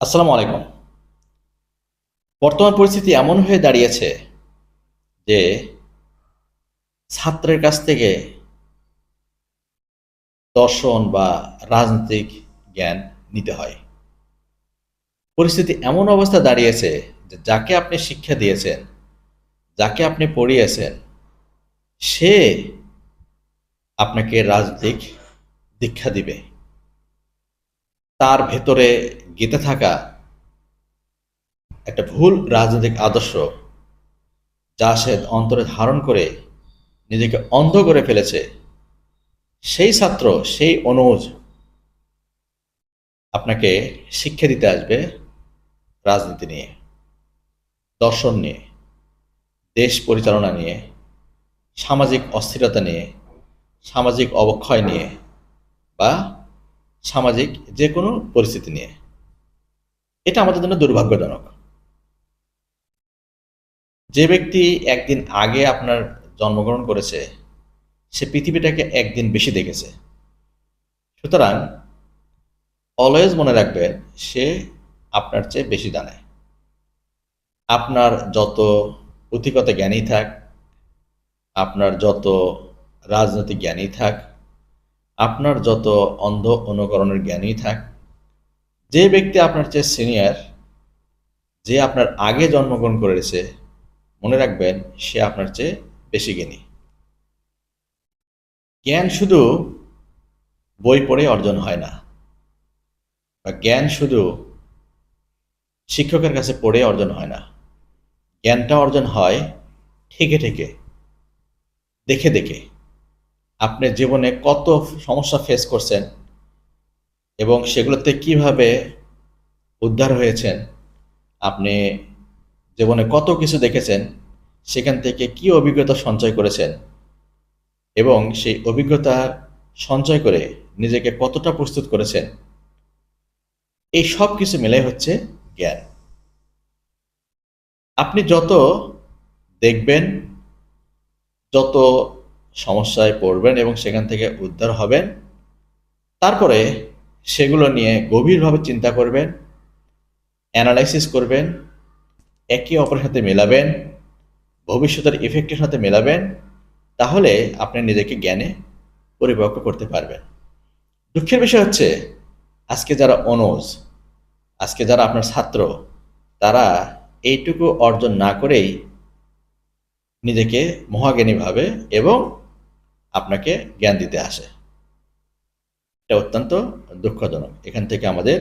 আসসালামু আলাইকুম। বর্তমান পরিস্থিতি এমন হয়ে দাঁড়িয়েছে যে ছাত্রের কাছ থেকে দর্শন বা রাজনৈতিক জ্ঞান নিতে হয়। পরিস্থিতি এমন অবস্থা দাঁড়িয়েছে যে যাকে আপনি শিক্ষা দিয়েছেন, যাকে আপনি পড়িয়েছেন, সে আপনাকে রাজনৈতিক দীক্ষা দিবে। তার ভেতরে গেঁথে থাকা একটা ভুল রাজনৈতিক আদর্শ, যা সে অন্তরে ধারণ করে নিজেকে অন্ধ করে ফেলেছে, সেই ছাত্র, সেই অনুজ আপনাকে শিক্ষা দিতে আসবে রাজনীতি নিয়ে, দর্শন নিয়ে, দেশ পরিচালনা নিয়ে, সামাজিক অস্থিরতা নিয়ে, সামাজিক অবক্ষয় নিয়ে, বা সামাজিক যে কোনো পরিস্থিতি নিয়ে। এটা আমাদের জন্য দুর্ভাগ্যজনক। যে ব্যক্তি একদিন আগে আপনার জন্মগ্রহণ করেছে, সে পৃথিবীটাকে একদিন বেশি দেখেছে। সুতরাং অলওয়েজ মনে রাখবেন, সে আপনার চেয়ে বেশি জানে। আপনার যত পুঁথিগত জ্ঞানই থাক, আপনার যত রাজনৈতিক জ্ঞানই থাক, আপনার যত অন্ধ অনুকরণের জ্ঞানই থাক, যে ব্যক্তি আপনার চেয়ে সিনিয়র, যে আপনার আগে জন্মগ্রহণ করেছে, মনে রাখবেন সে আপনার চেয়ে বেশি জ্ঞানী। জ্ঞান শুধু বই পড়ে অর্জন হয় না, বা জ্ঞান শুধু শিক্ষকের কাছে পড়ে অর্জন হয় না। জ্ঞানটা অর্জন হয় ঠেকে ঠেকে, দেখে দেখে। আপনি জীবনে কত সমস্যা ফেস করছেন এবং সেগুলোতে কিভাবে উদ্ধার হয়েছেন, আপনি জীবনে কত কিছু দেখেছেন, সেখান থেকে কি অভিজ্ঞতা সঞ্চয় করেছেন, এবং সেই অভিজ্ঞতা সঞ্চয় করে নিজেকে কতটা প্রস্তুত করেছেন, এই সব কিছু মিলাই হচ্ছে জ্ঞান। আপনি যত দেখবেন, যত সমস্যায় পড়বেন এবং সেখান থেকে উদ্ধার হবেন, তারপরে সেগুলো নিয়ে গভীরভাবে চিন্তা করবেন, অ্যানালাইসিস করবেন, একে অপরের সাথে মেলাবেন, ভবিষ্যতের ইফেক্টের সাথে মেলাবেন, তাহলে আপনি নিজেকে জ্ঞানে পরিপক্ক করতে পারবেন। দুঃখের বিষয় হচ্ছে, আজকে যারা অনজ, আজকে যারা আপনার ছাত্র, তারা এইটুকু অর্জন না করেই নিজেকে মহাজ্ঞানী ভাবে এবং আপনাকে জ্ঞান দিতে আসে। এটা অত্যন্ত দুঃখজনক। এখান থেকে আমাদের